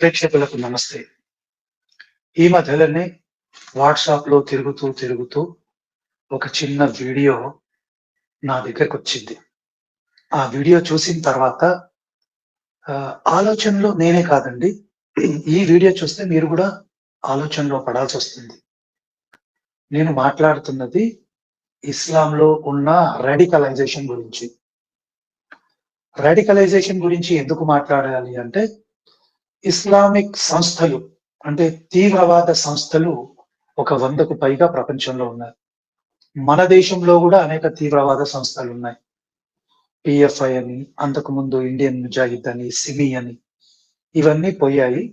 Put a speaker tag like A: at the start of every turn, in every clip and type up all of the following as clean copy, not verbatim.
A: ప్రేక్షకులకు నమస్తే. ఈ మధ్యలోనే వాట్సాప్‌లో తిరుగుతూ ఒక చిన్న వీడియో నా దగ్గరకొచ్చింది. ఆ వీడియో చూసిన తర్వాత ఆలోచనలో నేనే కాదండి. ఈ వీడియో చూస్తే మీరు గూడా ఆలోచనలో పడాల్సొస్తుంది. నేను మాట్లాడుతున్నది ఇస్లాంలో ఉన్న రాడికలైజేషన్ గురించి. రాడికలైజేషన్ గురించి ఎందుకు మాట్లాడాలి అంటే, ఇస్లామిక్ సంస్థలు అంటే తీవ్రవాద సంస్థలు ఒక 100కు పైగా ప్రపంచంలో ఉన్నాయి. మన దేశంలో గూడా అనేక తీవ్రవాద సంస్థలున్నాయి. పీఎఫ్ఐ అని, అంతకుముందు ఇండియన్ ముజాహిద్ అని, సిమి అని ఇవన్నీ పోయాయి.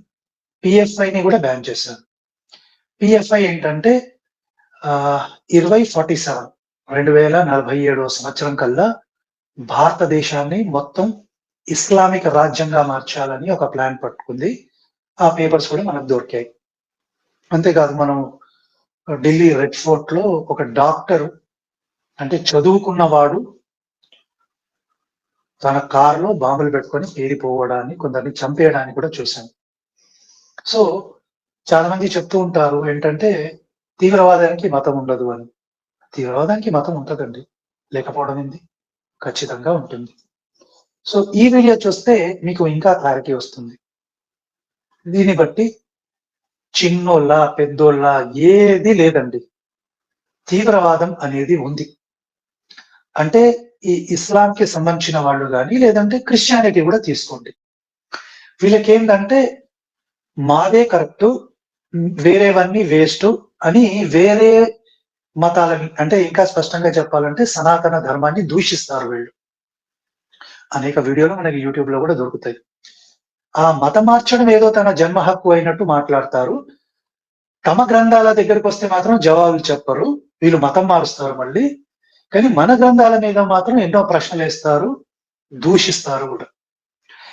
A: పీఎఫ్ఐని గూడా బ్యాన్ చేశారు. పీఎఫ్ఐ ఏంటంటే 2047 2047 సంవత్సరం కల్లా భారతదేశాన్ని మొత్తం ఇస్లామిక్ రాజ్యంగా మార్చాలని ఒక ప్లాన్ పట్టుకుంది. ఆ పేపర్స్ కూడా మనకు దొరికాయి. అంతేకాదు మనం ఢిల్లీ రెడ్ ఫోర్ట్‌లో ఒక డాక్టర్ అంటే చదువుకున్నవాడు తన కారులో బాంబులు పెట్టుకొని పేలిపోవడాన్ని, కొందరిని చంపేయడాన్ని కూడా చూసాం. సో, చాలా మంది చెప్తూ ఉంటారు ఏంటంటే, తీవ్రవాదానికి మతం ఉండదు అని. తీవ్రవాదానికి మతం ఉంటదండి. లేకపోవడం ఏంది? ఖచ్చితంగా ఉంటుంది. సో, ఈ వీడియో చూస్తే మీకు ఇంకా క్లారిటీ వస్తుంది. దీన్ని బట్టి చిన్నోళ్ళ, పెద్దోళ్ళ ఏది లేదండి. తీవ్రవాదం అనేది ఉంది. అంటే ఈ ఇస్లాంకి సంబంధించిన వాళ్ళు గాని, లేదంటే క్రిస్టియానిటీ కూడా తీసుకోండి. వీళ్ళకేందంటే మాదే కరెక్టు, వేరేవన్నీ వేస్టు అని వేరే మతాలని అంటే ఇంకా స్పష్టంగా చెప్పాలంటే సనాతన ధర్మాన్ని దూషిస్తారు వీళ్ళు. అనేక వీడియోలు మనకి యూట్యూబ్‌లో కూడా దొరుకుతాయి. ఆ మతం మార్చడం ఏదో తన జన్మ హక్కు అయినట్టు మాట్లాడతారు. తమ గ్రంథాల దగ్గరకొస్తే మాత్రం జవాబులు చెప్పరు. వీళ్ళు మతం మారుస్తారు మళ్ళీ. కానీ మన గ్రంథాల మీద మాత్రం ఎన్నో ప్రశ్నలేస్తారు, దూషిస్తారు గూడా.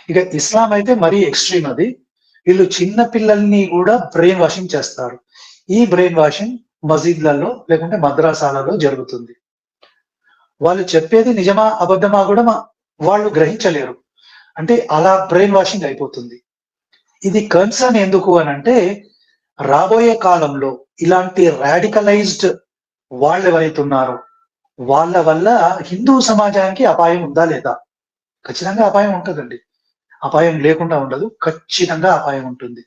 A: ఇక ఇస్లాం అయితే మరీ ఎక్స్‌ట్రీమ్ అది. వీళ్ళు చిన్న పిల్లల్ని గూడా బ్రెయిన్ వాషింగ్ చేస్తారు. ఈ బ్రెయిన్ వాషింగ్ మసీద్‌లలో లేకుంటే మద్రసాలలో జరుగుతుంది. వాళ్ళు చెప్పేది నిజమా? అబద్ధమా? గూడా వాళ్ళు గ్రహించలేరు. అంటే అలా బ్రెయిన్ వాషింగ్ అయిపోతుంది. ఇది కన్సర్న్ ఎందుకు అనంటే, రాబోయే కాలంలో ఇలాంటి రాడికలైజ్డ్ వాళ్ళెవరైతే ఉన్నారో, వాళ్ళ వల్ల హిందూ సమాజానికి అపాయం ఉందా? లేదా? ఖచ్చితంగా అపాయం ఉంటదండి. అపాయం లేకుండా ఉండదు. ఖచ్చితంగా అపాయం ఉంటుంది.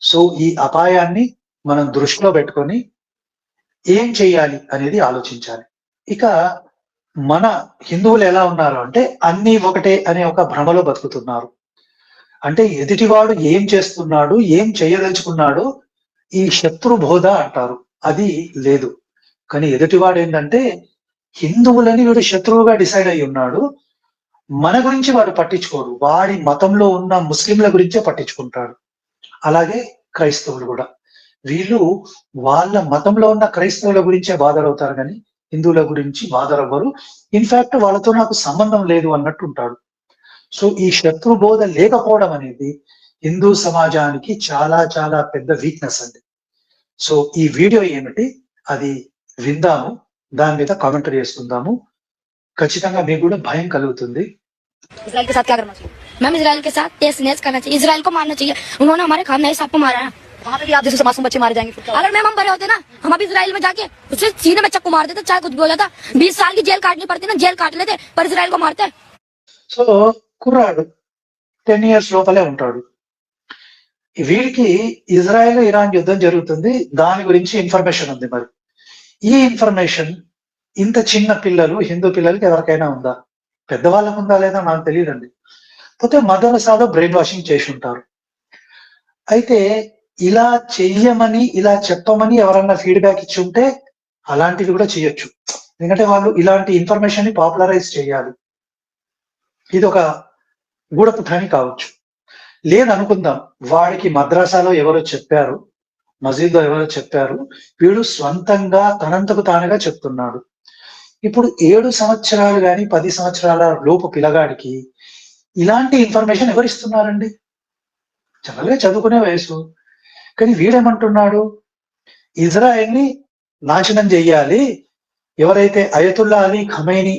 A: సో, ఈ అపాయాన్ని మనం దృష్టిలో పెట్టుకొని ఏం చేయాలి అనేది ఆలోచించాలి. ఇక మన హిందువులు ఎలా ఉన్నారు అంటే, అన్నీ ఒకటే అనే ఒక భ్రమలో బతుకుతున్నారు. అంటే ఎదుటివాడు ఏం చేస్తున్నాడు, ఏం చేయదలుచుకున్నాడో ఈ శత్రు బోధ అంటారు. అది లేదు. కానీ ఎదుటివాడేంటంటే, హిందువులని వీడు శత్రువుగా డిసైడ్ అయ్యి ఉన్నాడు. మన గురించి వాడు పట్టించుకోడు. వాడి మతంలో ఉన్న ముస్లింల గురించే పట్టించుకుంటాడు. అలాగే క్రైస్తవులు గూడా. వీళ్ళు వాళ్ళ మతంలో ఉన్న క్రైస్తవుల గురించే బాధలవుతారు గానీ, హిందువుల గురించి బాధలవ్వరు. ఇన్‌ఫాక్ట్ వాళ్ళతో నాకు సంబంధం లేదు అన్నట్టుంటాడు. సో, ఈ శత్రు బోధ లేకపోవడం అనేది హిందూ సమాజానికి చాలా చాలా పెద్ద వీక్‌నెస్ అండి. సో, ఈ వీడియో ఏమిటి? అది విందాము. దాని మీద కామెంటరీ చేసుకుందాము. ఖచ్చితంగా మీకు గూడా భయం కలుగుతుంది.
B: इजराइल के साथ क्या करना चाहिए? मैम इजराइल के साथ टेस्ट नेस करना चाहिए। इजराइल को मारना चाहिए। उन्होंने हमारे खामनेई साहब को मारा है। वहाँ पे भी आप जैसे मासूम बच्चे मारे जाएंगे। अगर मैम हम बड़े होते ना, हम अभी इजराइल में जाके उससे सीने में चक्कू मार देते, चाहे कुछ भी हो जाता। 20 साल की जेल काटनी पड़ती ना, जेल काट लेते, पर इजराइल को मारते।
A: సో, కుర్రాడు 10 ఇయర్స్ లోపలే ఉంటాడు. వీడికి ఇజ్రాయెల్, ఇరాన్ యుద్ధం జరుగుతుంది. దాని గురించి ఇన్ఫర్మేషన్ ఉంది మరి. ఈ ఇన్ఫర్మేషన్ ఇంత చిన్న పిల్లలు, హిందూ పిల్లలకి ఎవరికైనా ఉందా? పెద్దవాళ్ళకుందా లేదా నాకు తెలీదండి. పోతే మదరసాలో బ్రెయిన్ వాషింగ్ చేసుంటారు. అయితే ఇలా చెయ్యమని, ఇలా చెప్పమని ఎవరన్నా ఫీడ్‌బ్యాక్ ఇచ్చుంటే అలాంటివి కూడా చేయొచ్చు. ఎందుకంటే వాళ్ళు ఇలాంటి ఇన్ఫర్మేషన్‌ని పాపులరైజ్ చేయాలి. ఇదొక గూఢపుఠాని కావచ్చు. లేదనుకుందాం. వాడికి మద్రసాలో ఎవరో చెప్పారు. మసీదులో ఎవరో చెప్పారు. వీడు స్వంతంగా తనంతకు తానుగా చెప్తున్నాడు. ఇప్పుడు 7 సంవత్సరాలు గాని, 10 సంవత్సరాల లోపు పిల్లగాడికి ఇలాంటి ఇన్ఫర్మేషన్ ఎవరిస్తున్నారండి? జనరల్‌గా చదువుకునే వయసు. కానీ వీడేమంటున్నాడు? ఇజ్రాయెల్‌ని నాశనం జెయ్యాలి. ఎవరైతే అయతుల్లా అలీ ఖమేనీ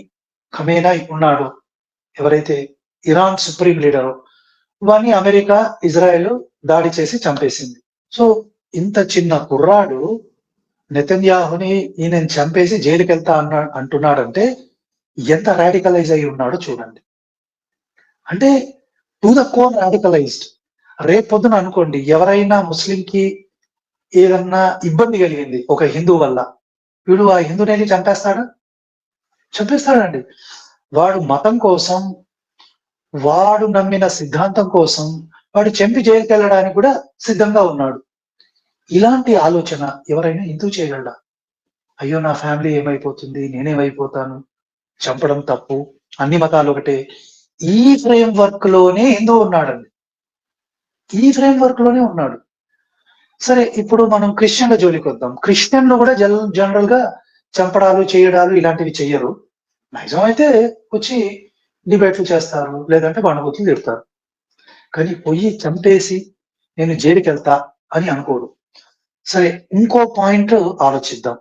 A: ఉన్నాడో, ఎవరైతే ఇరాన్ సుప్రీం లీడరో వాని అమెరికా, ఇజ్రాయెల్ దాడి చేసి చంపేసింది. సో ఇంత చిన్న కుర్రాడు నెతన్యాహుని ఈయన చంపేసి జైలుకి వెళ్తా అంటున్నాడంటే ఎంత రాడికలైజ్ అయి ఉన్నాడో చూడండి. అంటే టు ద కోర్ రాడికలైజ్డ్. రేపొద్దున అనుకోండి ఎవరైనా ముస్లింకి ఏదన్నా ఇబ్బంది కలిగింది ఒక హిందూ వల్ల, వీడు ఆ హిందూని వెళ్ళి చంపేస్తాడండి. వాడు మతం కోసం, వాడు నమ్మిన సిద్ధాంతం కోసం వాడు చంపి జైలుకి వెళ్ళడానికి కూడా సిద్ధంగా ఉన్నాడు. ఇలాంటి ఆలోచన ఎవరైనా ఎందుకు చేయగలరా? అయ్యో నా ఫ్యామిలీ ఏమైపోతుంది, నేనేమైపోతాను, చంపడం తప్పు, అన్ని మతాలు ఒకటే. ఈ ఫ్రేమ్ వర్క్ లోనే హిందూ ఉన్నాడండి. ఈ ఫ్రేమ్ వర్క్ లోనే ఉన్నాడు. సరే, ఇప్పుడు మనం క్రిస్టియన్ల జోలికి వద్దాం. క్రిస్టియన్లు కూడా జనరల్ గా చంపడాలు, చేయడాలు ఇలాంటివి చెయ్యరు. మ్యాక్సిమం అయితే వచ్చి డిబేట్లు చేస్తారు, లేదంటే బండబూతులు తిడతారు. కానీ పొయ్యి చంపేసి నేను జైలుకి వెళ్తా అని అనుకోడు. సరే, ఇంకో పాయింట్ ఆలోచిద్దాం.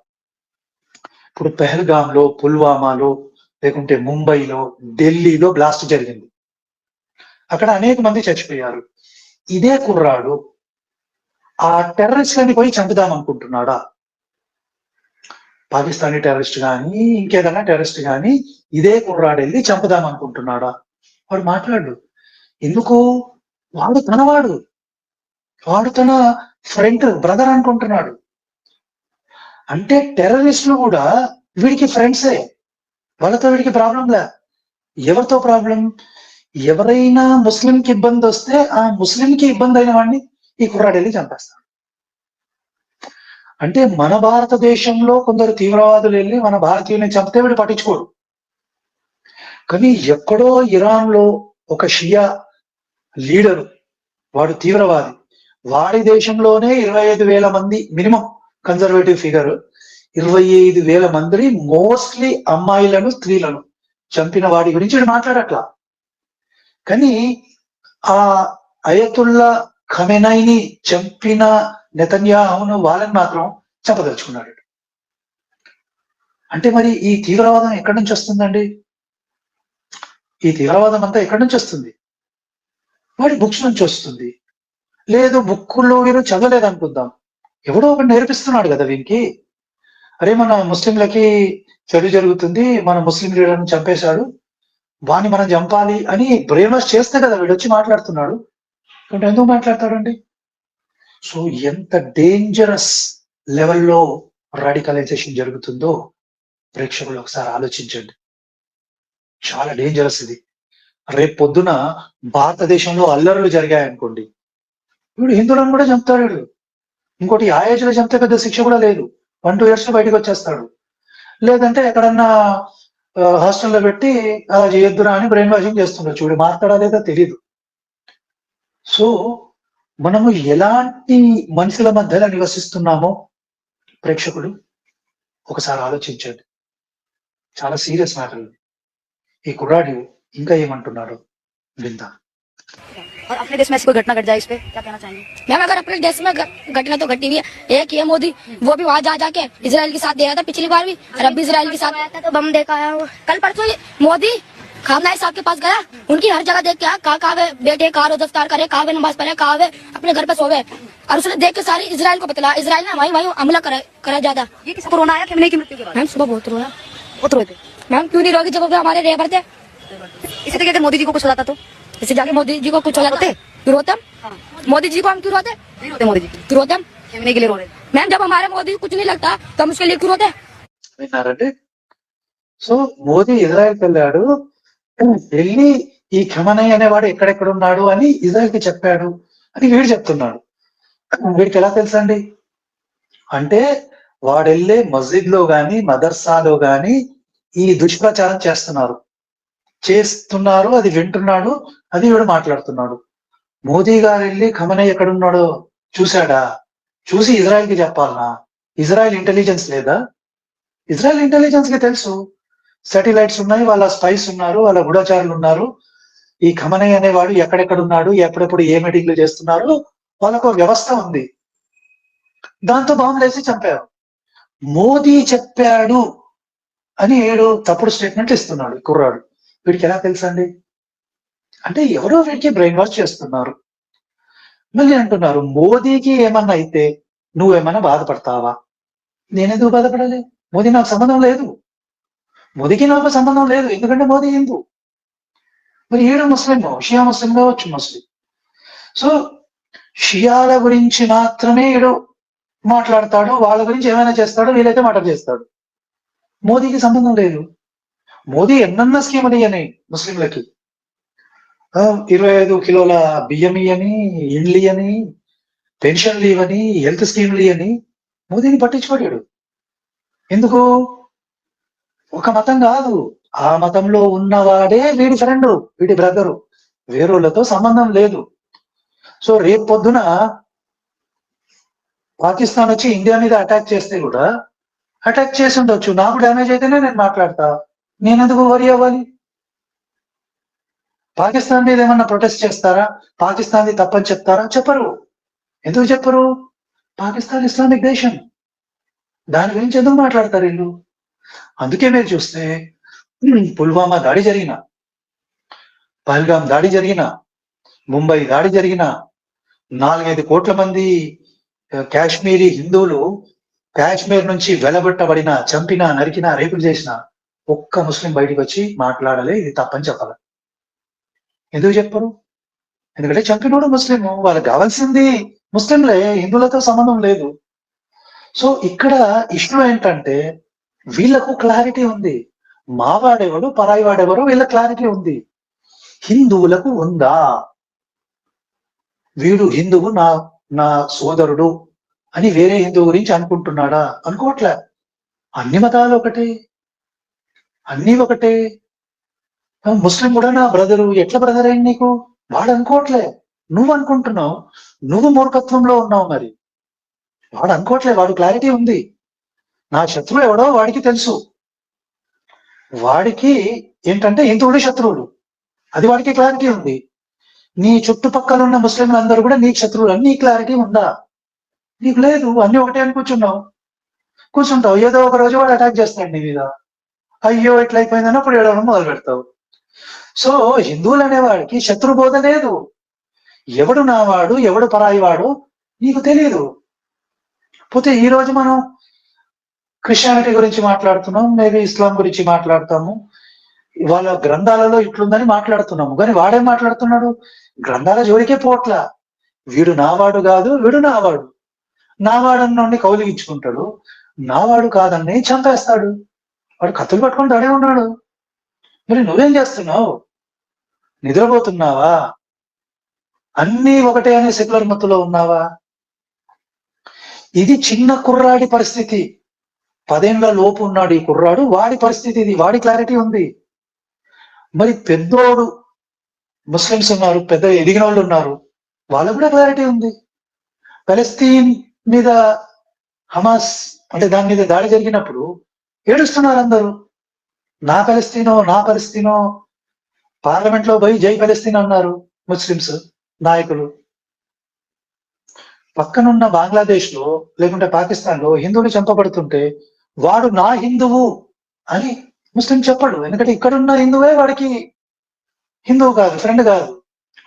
A: ఇప్పుడు పెహల్గాంలో, పుల్వామాలో, లేకుంటే ముంబైలో, ఢిల్లీలో బ్లాస్ట్ జరిగింది. అక్కడ అనేక మంది చచ్చిపోయారు. ఇదే కుర్రాడు ఆ టెర్రరిస్ట్లని పోయి చంపుదాం అనుకుంటున్నాడా? పాకిస్తానీ టెర్రరిస్ట్ కానీ ఇంకేదన్నా టెర్రరిస్ట్ కానీ ఇదే కుర్రాడు వెళ్ళి చంపుదాం అనుకుంటున్నాడా? వాడు మాట్లాడు. ఎందుకు? వాడు తన ఫ్రెండ్, బ్రదర్ అనుకుంటున్నాడు. అంటే టెర్రరిస్టులు కూడా వీడికి ఫ్రెండ్సే. వాళ్ళతో వీడికి ప్రాబ్లంలే. ఎవరితో ప్రాబ్లం? ఎవరైనా ముస్లింకి ఇబ్బంది వస్తే ఆ ముస్లింకి ఇబ్బంది అయిన వాడిని ఈ కుర్రాడు వెళ్ళి చంపేస్తాడు. అంటే మన భారతదేశంలో కొందరు తీవ్రవాదులు వెళ్ళి మన భారతీయుని చంపితే వీడు పట్టించుకోడు. కానీ ఎక్కడో ఇరాన్ లో ఒక షియా లీడరు, వాడు తీవ్రవాది, వాడి దేశంలోనే 25,000 మంది మినిమం, కన్జర్వేటివ్ ఫిగర్, 25,000 మందిని మోస్ట్లీ అమ్మాయిలను, స్త్రీలను చంపిన వాడి గురించి వీడు మాట్లాడట్లా. కానీ ఆ అయతుల్లా ఖమెనైని చంపిన నెతన్యాహును వాళ్ళని మాత్రం చంపదలుచుకున్నాడు. అంటే మరి ఈ తీవ్రవాదం ఎక్కడి నుంచి వస్తుందండి? ఈ తీవ్రవాదం అంతా ఎక్కడి నుంచి వస్తుంది? వాడి బుక్స్ నుంచి వస్తుంది. లేదు బుక్కుల్లో వీరు చదవలేదు అనుకుందాం, ఎవడో ఒకటి నేర్పిస్తున్నాడు కదా వీనికి. అరే మన ముస్లింలకి చెడు జరుగుతుంది, మన ముస్లిం లీడర్ని చంపేశాడు, వాణ్ణి మనం చంపాలి అని బ్రెయిన్ వాష్ చేస్తే కదా వీడు వచ్చి మాట్లాడుతున్నాడు. అంటే ఎందుకు మాట్లాడతాడండి? సో ఎంత డేంజరస్ లెవెల్లో రాడికలైజేషన్ జరుగుతుందో ప్రేక్షకులు ఒకసారి ఆలోచించండి. చాలా డేంజరస్ ఇది. రేపు పొద్దున భారతదేశంలో అల్లర్లు జరిగాయనుకోండి, వీడు హిందువులను కూడా చంపుతాడు. వీడు ఇంకోటి ఆ ఏజ్ లో చంపితే పెద్ద శిక్ష కూడా లేదు, 1-2 years లో బయటకు వచ్చేస్తాడు. లేదంటే ఎక్కడన్నా హాస్టల్లో పెట్టి అలా చేయొద్దురా అని బ్రెయిన్ వాషింగ్ చేస్తుండొచ్చు. చూడు మాట్లాడా లేదా తెలియదు. సో మనము ఎలాంటి మనుషుల మధ్యలో నివసిస్తున్నామో ప్రేక్షకులు ఒకసారి ఆలోచించండి. చాలా సీరియస్ మ్యాటర్. ఈ కుర్రాడు ఇంకా ఏమంటున్నాడు విందాం.
B: और अपने देश में ऐसी कोई घटना घट जाए, इस पे क्या कहना चाहेंगे? मैम अगर अपने देश में घटना तो घटी हुई है। एक ये मोदी, वो भी वहाँ जा जाके इजराइल के साथ दे रहा था पिछली बार भी, और अब भी इजराइल के साथ आया था तो बम देखा आया। कल परसों मोदी खामनाई साहब के पास गया, उनकी हर जगह देख के आया, कहा वे बेटे, कहा दफ्तार करे, कहा वे नमाज पढ़े, कहा वे अपने घर पे सोवे, और उसने देख के सारी इजराइल को बतला। इजराइल ने वही हमला करा ज्यादा। ये किसी कोरोना आया कि की मृत्यु के बाद? मैम सुबह बहुत रोया, बहुत रोए थे मैम। क्यों नहीं रोगी जब हमारे रेबर थे? इसी तरीके मोदी जी को कुछ हो जाता तो, इससे जाके मोदी जी को कुछ हो जाते क्यों रोते हम? मोदी जी को हम क्यों रोते? नहीं रोते मोदी जी क्यों रोते हम? खेमने के लिए रो रहे मैम। जब हमारे मोदी कुछ नहीं लगता तो हम उसके लिए क्यों रोते?
A: విన్నారండి? సో మోదీ ఇజ్రాయెల్కి వెళ్ళాడు, వెళ్ళి ఈ ఖమనై అనేవాడు ఎక్కడెక్కడున్నాడు అని ఇజ్రాయెల్ కి చెప్పాడు అని వీడు చెప్తున్నాడు. వీడికి ఎలా తెలుసండి? అంటే వాడెళ్ళే మస్జిద్ లో గాని మదర్సాలో గాని ఈ దుష్ప్రచారం చేస్తున్నారు, అది వింటున్నాడు, అది వీడు మాట్లాడుతున్నాడు. మోదీ గారు వెళ్ళి ఖమనై ఎక్కడున్నాడో చూశాడా? చూసి ఇజ్రాయెల్ కి చెప్పాలనా? ఇజ్రాయెల్ ఇంటెలిజెన్స్ లేదా? ఇజ్రాయెల్ ఇంటెలిజెన్స్ కి తెలుసు, సాటిలైట్స్ ఉన్నాయి, వాళ్ళ స్పైస్ ఉన్నారు, వాళ్ళ గూఢచారులు ఉన్నారు. ఈ ఖమనై అనేవాడు ఎక్కడెక్కడున్నాడు, ఎప్పుడెప్పుడు ఏ మీటింగ్లు చేస్తున్నారు, వాళ్ళకు వ్యవస్థ ఉంది. దాంతో బాంబులు వేసి చంపారు. మోదీ చెప్పాడు అని ఏడు తప్పుడు స్టేట్మెంట్ ఇస్తున్నాడు కుర్రాడు. వీడికి ఎలా తెలుసండి? అంటే ఎవరో వీడికి బ్రెయిన్ వాష్ చేస్తున్నారు. మళ్ళీ అంటున్నారు మోదీకి ఏమన్నా అయితే నువ్వేమన్నా బాధపడతావా? నేనెందుకు బాధపడాలి? మోదీ నాకు సంబంధం లేదు. మోదీకి నాకు సంబంధం లేదు. ఎందుకంటే మోదీ హిందూ. మరి ఈడు ముస్లిం, షియా ముస్లిం కావచ్చు ముస్లిం. సో షియాల గురించి మాత్రమే ఈడు మాట్లాడతాడు. వాళ్ళ గురించి ఏమైనా చేస్తాడు. వీలైతే మాట చేస్తాడు. మోదీకి సంబంధం లేదు. మోదీ ఎన్నన్నా స్కీములు ఇయ్యని ముస్లింలకి. 25 కిలోల బియ్యం ఇయ్యని, ఇండ్లు ఇయ్యని, పెన్షన్లు ఇవ్వని, హెల్త్ స్కీమ్లు ఇయ్యని మోదీని పట్టించుకోలేడు. ఎందుకు? ఒక మతం కాదు. ఆ మతంలో ఉన్నవాడే వీడి ఫ్రెండు, వీడి బ్రదరు. వేరోళ్ళతో సంబంధం లేదు. సో రేపు పొద్దున పాకిస్తాన్ వచ్చి ఇండియా మీద అటాక్ చేస్తే కూడా అటాక్ చేసి ఉండొచ్చు. నాకు డ్యామేజ్ అయితేనే నేను మాట్లాడతా. నేనెందుకు వరి అవ్వాలి? పాకిస్తాన్ మీద ఏమన్నా ప్రొటెస్ట్ చేస్తారా? పాకిస్తాన్ది తప్పని చెప్తారా? చెప్పరు. ఎందుకు చెప్పరు? పాకిస్తాన్ ఇస్లామిక్ దేశం. దాని గురించి ఎందుకు మాట్లాడతారు వీళ్ళు? అందుకే మీరు చూస్తే పుల్వామా దాడి జరిగిన, పహల్గాం దాడి జరిగిన, ముంబై దాడి జరిగిన, 4-5 కోట్ల మంది కాశ్మీరీ హిందువులు కాశ్మీర్ నుంచి వెలగొట్టబడిన, చంపిన, నరికిన, రేపులు చేసిన ఒక్క ముస్లిం బయటికి వచ్చి మాట్లాడాలి ఇది తప్పని చెప్పాలి. ఎందుకు చెప్పరు? ఎందుకంటే చంపినోడు ముస్లిం. వాళ్ళకి కావాల్సింది ముస్లింలే, హిందువులతో సంబంధం లేదు. సో ఇక్కడ ఇష్యూ ఏంటంటే వీళ్ళకు క్లారిటీ ఉంది. మావాడెవడు, పరాయి వాడెవరు, వీళ్ళ క్లారిటీ ఉంది. హిందువులకు ఉందా? వీడు హిందువు, నా నా సోదరుడు అని వేరే హిందువు గురించి అనుకుంటున్నాడా? అనుకోవట్లే. అన్ని మతాలు ఒకటే, అన్ని ఒకటే. ముస్లిం కూడా నా బ్రదరు. ఎట్లా బ్రదర్ అయింది నీకు? వాడు అనుకోవట్లే, నువ్వు అనుకుంటున్నావు. నువ్వు మూర్ఖత్వంలో ఉన్నావు. మరి వాడు అనుకోవట్లే, వాడు క్లారిటీ ఉంది. నా శత్రువు ఎవడో వాడికి తెలుసు. వాడికి ఏంటంటే హిందువులు శత్రువులు, అది వాడికి క్లారిటీ ఉంది. నీ చుట్టుపక్కల ఉన్న ముస్లింలు అందరూ కూడా నీకు శత్రువులు అని నీ క్లారిటీ ఉందా? నీకు లేదు. అన్ని ఒకటే అని కూర్చుంటావు. ఏదో ఒక రోజు వాడు అటాక్ చేస్తాడు నీ మీద. అయ్యో ఇట్లా అయిపోయిందని అప్పుడు ఏడవడం మొదలు పెడతావు. సో హిందువులు అనేవాడికి శత్రుబోధ లేదు. ఎవడు నావాడు, ఎవడు పరాయి వాడు నీకు తెలియదు. పోతే ఈ రోజు మనం క్రిస్టియానిటీ గురించి మాట్లాడుతున్నాం, మేబీ ఇస్లాం గురించి మాట్లాడతాము. వాళ్ళ గ్రంథాలలో ఇట్లుందని మాట్లాడుతున్నాము. కానీ వాడేం మాట్లాడుతున్నాడు? గ్రంథాల జోలికే పోట్లా. వీడు నావాడు కాదు, వీడు నావాడు. నావాడన్నోడిని కౌలిగించుకుంటాడు, నావాడు కాదన్ని చంపేస్తాడు. వాడు కత్తులు పట్టుకొని తడే ఉన్నాడు. మరి నువ్వేం చేస్తున్నావు? నిద్రపోతున్నావా? అన్నీ ఒకటే అనే సెక్యులర్ మత్తులో ఉన్నావా? ఇది చిన్న కుర్రాడి పరిస్థితి. 10 ఏళ్ల లోపు ఉన్నాడు ఈ కుర్రాడు. వాడి పరిస్థితి ఇది. వాడి క్లారిటీ ఉంది. మరి పెద్దోడు ముస్లిమ్స్ ఉన్నారు, పెద్ద ఎదిగిన వాళ్ళు ఉన్నారు, వాళ్ళకు కూడా క్లారిటీ ఉంది. ఫలస్తీన్ మీద హమాస్ అంటే దాని మీద దాడి జరిగినప్పుడు ఏడుస్తున్నారు అందరూ. నా ఫలస్తీనో పార్లమెంట్ లో పోయి జై ఫలస్తీన్ అన్నారు ముస్లిమ్స్ నాయకులు. పక్కనున్న బంగ్లాదేశ్ లో లేకుంటే పాకిస్తాన్ లో హిందువులు చంపబడుతుంటే వాడు నా హిందువు అని ముస్లిం చెప్పడు. ఎందుకంటే ఇక్కడున్న హిందువే వాడికి హిందువు కాదు, ఫ్రెండ్ కాదు.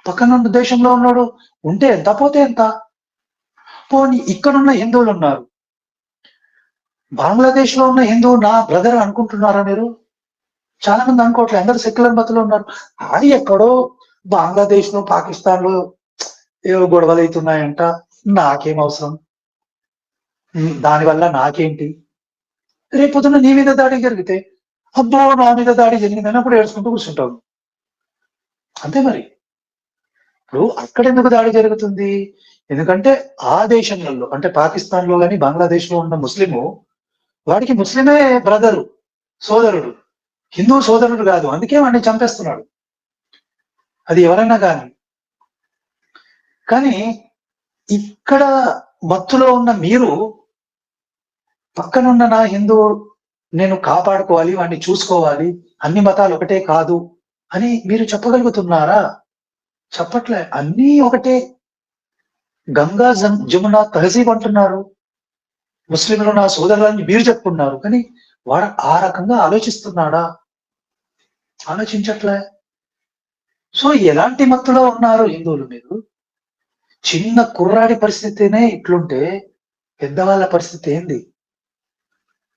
A: పక్కనున్న దేశంలో ఉన్నాడు ఉంటే ఎంత, పోతే ఎంత. పోనీ ఇక్కడున్న హిందువులు ఉన్నారు, బంగ్లాదేశ్ లో ఉన్న హిందువు నా బ్రదర్ అనుకుంటున్నారా మీరు? చాలా మంది అనుకోవట్లేదు. అందరూ సెక్యులర్ మతంలో ఉన్నారు. అది ఎక్కడో బంగ్లాదేశ్ లో, పాకిస్తాన్ లో ఏవో గొడవలు అవుతున్నాయంట. నాకేం అవసరం? దానివల్ల నాకేంటి? రేపొద్దున నీ మీద దాడి జరిగితే అబ్బో నా మీద దాడి జరిగిందని అప్పుడు ఏడ్చుకుంటూ కూర్చుంటావు. అంతే మరి. ఇప్పుడు అక్కడెందుకు దాడి జరుగుతుంది? ఎందుకంటే ఆ దేశంలో అంటే పాకిస్తాన్ లో కానీ బంగ్లాదేశ్ లో ఉన్న ముస్లిము వాడికి ముస్లిమే బ్రదరు, సోదరుడు, హిందూ సోదరుడు కాదు. అందుకే వాడిని చంపేస్తున్నాడు. అది ఎవరైనా కానీ ఇక్కడ మత్తులో ఉన్న మీరు పక్కనున్న నా హిందువు నేను కాపాడుకోవాలి, వాడిని చూసుకోవాలి, అన్ని మతాలు ఒకటే కాదు అని మీరు చెప్పగలుగుతున్నారా? చెప్పట్లే. అన్నీ ఒకటే. గంగా జమున తహజీబ్ అంటున్నారు. ముస్లింలు నా సోదరులని మీరు చెప్పుకున్నారు. కానీ వాడు ఆ రకంగా ఆలోచిస్తున్నాడా? ఆలోచించట్లే. సో ఎలాంటి మత్తులో ఉన్నారు హిందువులు మీరు? చిన్న కుర్రాడి పరిస్థితినే ఇట్లుంటే పెద్దవాళ్ళ పరిస్థితి ఏంది?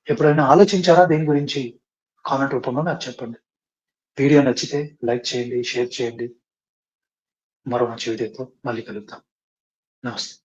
A: ఎప్పుడైనా ఆలోచించారా దీని గురించి? కామెంట్ రూపంలో నాకు చెప్పండి. వీడియో నచ్చితే లైక్ చేయండి, షేర్ చేయండి. మరో మంచి వీడియోతో మళ్ళీ కలుద్దాం. నమస్తే.